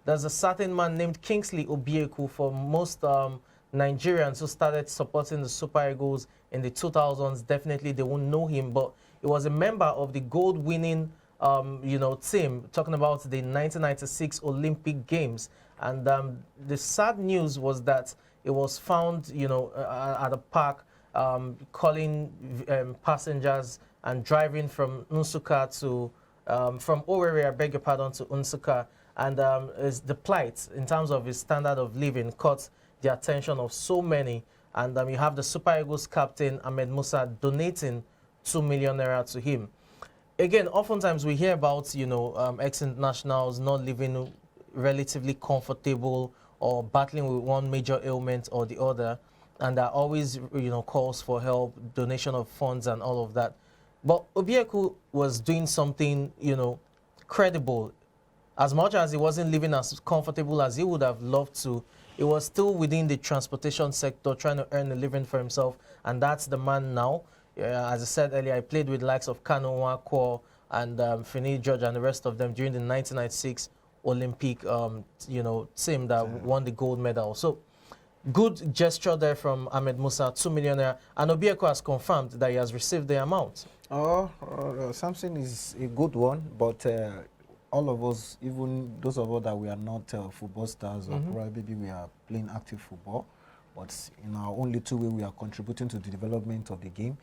there's a certain man named Kingsley Obieku. For most Nigerians who started supporting the Super Eagles in the 2000s, definitely they won't know him, but he was a member of the gold-winning team, talking about the 1996 Olympic Games. And the sad news was that it was found, at a park, calling passengers and driving from Nsukka to, from Owerri, I beg your pardon, to Nsukka. And is the plight in terms of his standard of living caught the attention of so many. And you have the Super Eagles captain, Ahmed Musa, donating 2 million naira to him. Again, oftentimes we hear about, ex-internationals not living relatively comfortable or battling with one major ailment or the other. And there are always, calls for help, donation of funds and all of that. But Obieku was doing something, credible. As much as he wasn't living as comfortable as he would have loved to, he was still within the transportation sector trying to earn a living for himself. And that's the man now. As I said earlier, I played with the likes of Kano Nwakwo and Fini George and the rest of them during the 1996 Olympic, team that won the gold medal. So, good gesture there from Ahmed Musa, 2 million naira. And Obieku has confirmed that he has received the amount. Something is a good one, but all of us, even those of us that we are not football stars, or probably we are playing active football, but in our own little way, we are contributing to the development of the game.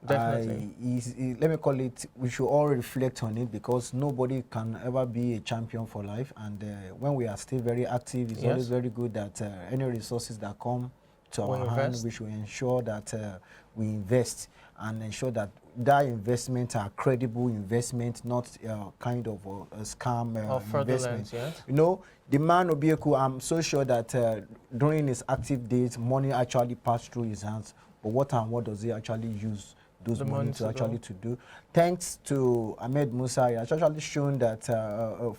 Definitely. Let me call it, we should all reflect on it, because nobody can ever be a champion for life. And when we are still very active, it's always very good that any resources that come to our hand, we should ensure that we invest and ensure that that investment are credible investment, not kind of a scam investment. Yes. The man Obieku, I'm so sure that during his active days, money actually passed through his hands. But what does he actually use those money to do? Thanks to Ahmed Musa, he has actually shown that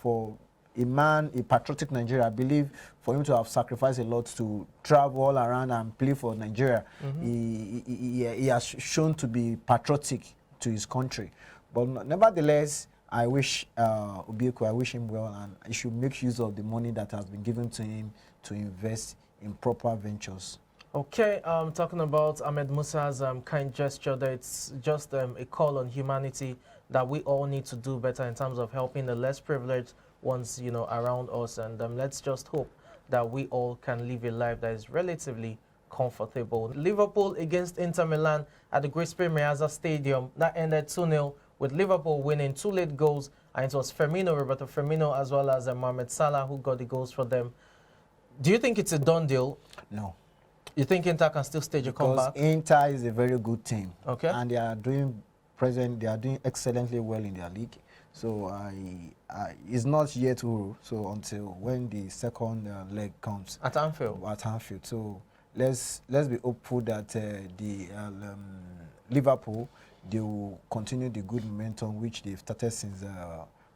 for a man, a patriotic Nigeria, I believe for him to have sacrificed a lot to travel all around and play for Nigeria, he has shown to be patriotic to his country. But nevertheless, I wish Obieku, I wish him well, and he should make use of the money that has been given to him to invest in proper ventures. Okay, talking about Ahmed Musa's kind gesture, that it's just a call on humanity that we all need to do better in terms of helping the less privileged ones, around us. And let's just hope that we all can live a life that is relatively comfortable. Liverpool against Inter Milan at the Giuseppe Meazza Stadium. That ended 2-0 with Liverpool winning 2 late goals. And it was Roberto Firmino, as well as Mohamed Salah, who got the goals for them. Do you think it's a done deal? No. You think Inter can still stage a comeback? Because Inter is a very good team. Okay. And they are doing excellently well in their league. So it's not yet over. So until when the second leg comes at Anfield. So let's be hopeful that the Liverpool, they will continue the good momentum which they've started since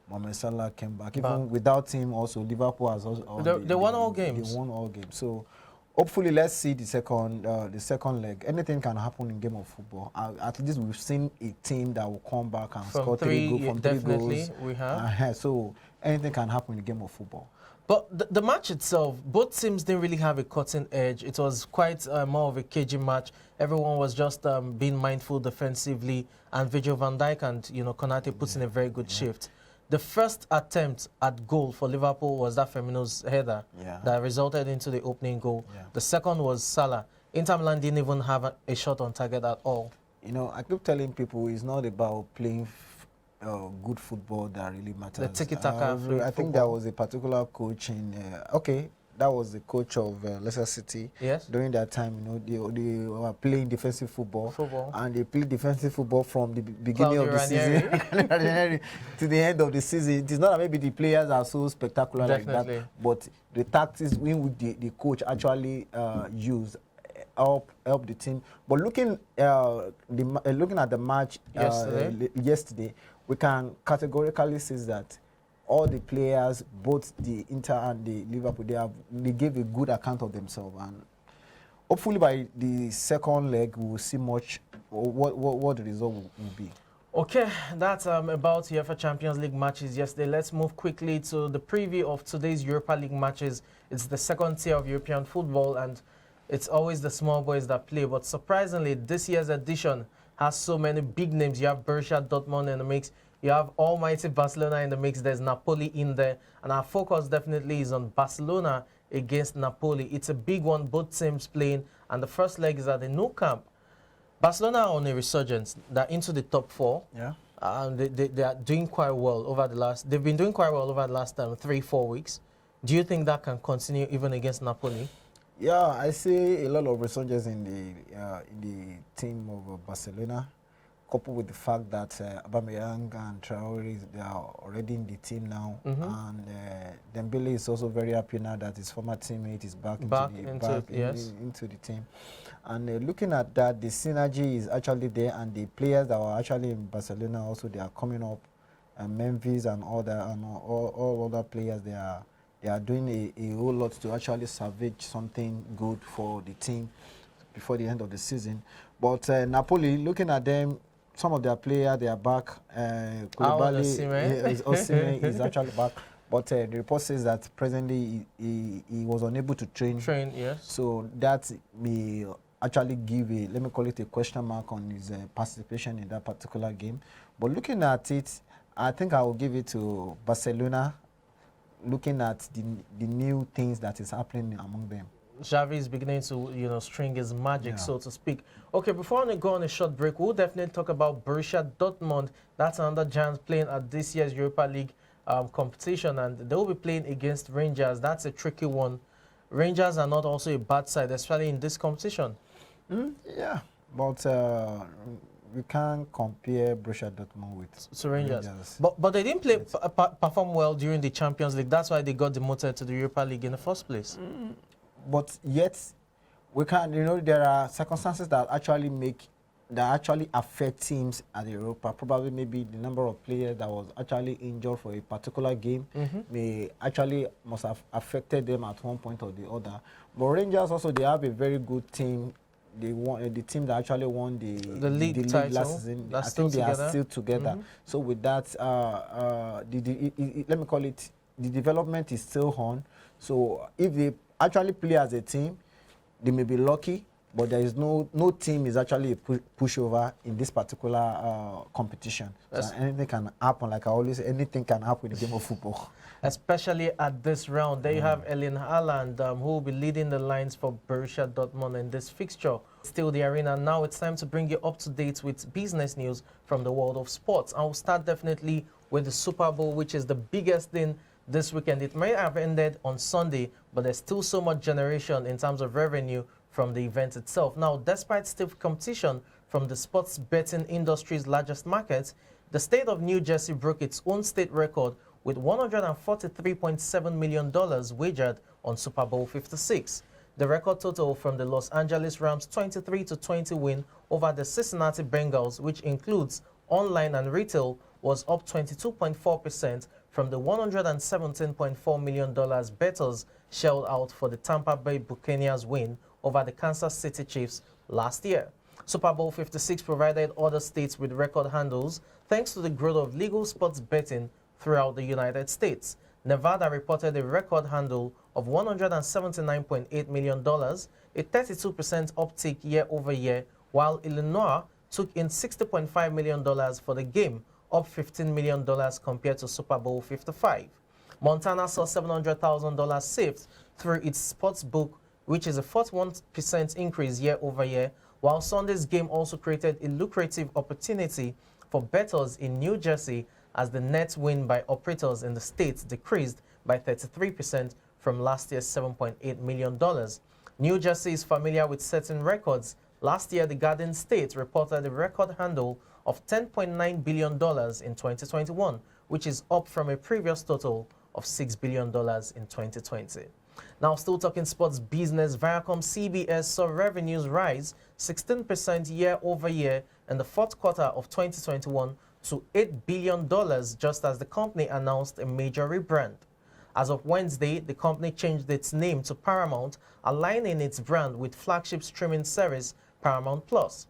Mohamed Salah came back. Even without him, also Liverpool has also they won all games. They won all games. So hopefully, let's see the second leg. Anything can happen in game of football. At least we've seen a team that will come back and score 3 goals from 3 goals. We have. So anything can happen in the game of football. But the match itself, both teams didn't really have a cutting edge. It was quite more of a cagey match. Everyone was just being mindful defensively, and Virgil van Dijk and Konate puts in a very good shift. The first attempt at goal for Liverpool was that Firmino's header that resulted into the opening goal. The second was Salah. Inter Milan didn't even have a shot on target at all. I keep telling people it's not about playing good football that really matters. The tiki-taka. I think there was a particular coach in, that was the coach of Leicester City. Yes. During that time, they were playing defensive football. And they played defensive football from the beginning of the season to the end of the season. It is not that maybe the players are so spectacular like that, but the tactics which the coach actually used help the team. But looking at the match yesterday, we can categorically say that all the players, both the Inter and the Liverpool, they gave a good account of themselves, and hopefully by the second leg we will see what the result will be. Okay, that's about UEFA Champions League matches yesterday. Let's move quickly to the preview of today's Europa League matches. It's the second tier of European football, and it's always the small boys that play. But surprisingly, this year's edition has so many big names. You have Borussia Dortmund in the mix. You have almighty Barcelona in the mix. There's Napoli in there. And our focus definitely is on Barcelona against Napoli. It's a big one, both teams playing. And the first leg is at the Nou Camp. Barcelona are on a resurgence. They're into the top four. Yeah. They are doing quite well over the last. They've been doing quite well over the last 3-4 weeks. Do you think that can continue even against Napoli? Yeah, I see a lot of resurgence in the team of Barcelona, coupled with the fact that Aubameyang and Traore, they are already in the team now, and Dembele is also very happy now that his former teammate is back into the team. And looking at that, the synergy is actually there, and the players that were actually in Barcelona also, they are coming up, and Memphis and all other players, they are doing a whole lot to actually salvage something good for the team before the end of the season. But Napoli, looking at them, some of their players, they are back. Osimhen is actually back. But the report says that presently he was unable to train. Yes. So that may actually give let me call it a question mark on his participation in that particular game. But looking at it, I think I will give it to Barcelona, looking at the new things that is happening among them. Xavi is beginning to, string his magic, so to speak. Okay, before I go on a short break, we'll definitely talk about Borussia Dortmund. That's another giant playing at this year's Europa League competition, and they will be playing against Rangers. That's a tricky one. Rangers are not also a bad side, especially in this competition. Yeah, but we can't compare Borussia Dortmund with Rangers. But they didn't perform well during the Champions League. That's why they got demoted to the Europa League in the first place. But yet, we can, there are circumstances that actually affect teams at Europa. Probably maybe the number of players that was actually injured for a particular game must have affected them at one point or the other. But Rangers also, they have a very good team. They won the team that actually won the league title last season. I think they are still together. So with that, let me call it, the development is still on. So if they actually play as a team, they may be lucky, but there is no team is actually a pushover in this particular competition. So anything can happen. Like I always say, anything can happen in the game of football. Especially at this round. There you have Erling Haaland, who will be leading the lines for Borussia Dortmund in this fixture. Still the arena. Now it's time to bring you up to date with business news from the world of sports. I will start definitely with the Super Bowl, which is the biggest thing this weekend. It may have ended on Sunday, but there's still so much generation in terms of revenue from the event itself. Now, despite stiff competition from the sports betting industry's largest markets, the state of New Jersey broke its own state record with $143.7 million wagered on Super Bowl 56. The record total from the Los Angeles Rams' 23-20 win over the Cincinnati Bengals, which includes online and retail, was up 22.4% from the $117.4 million bettors shelled out for the Tampa Bay Buccaneers win over the Kansas City Chiefs last year. Super Bowl 56 provided other states with record handles thanks to the growth of legal sports betting throughout the United States. Nevada reported a record handle of $179.8 million, a 32% uptick year over year, while Illinois took in $60.5 million for the game, up $15 million compared to Super Bowl 55. Montana saw $700,000 saved through its sports book, which is a 41% increase year over year, while Sunday's game also created a lucrative opportunity for bettors in New Jersey as the net win by operators in the state decreased by 33% from last year's $7.8 million. New Jersey is familiar with setting records. Last year, the Garden State reported a record handle of $10.9 billion in 2021, which is up from a previous total of $6 billion in 2020. Now, still talking sports business, Viacom CBS saw revenues rise 16% year over year in the fourth quarter of 2021 to $8 billion, just as the company announced a major rebrand. As of Wednesday, the company changed its name to Paramount, aligning its brand with flagship streaming service Paramount Plus.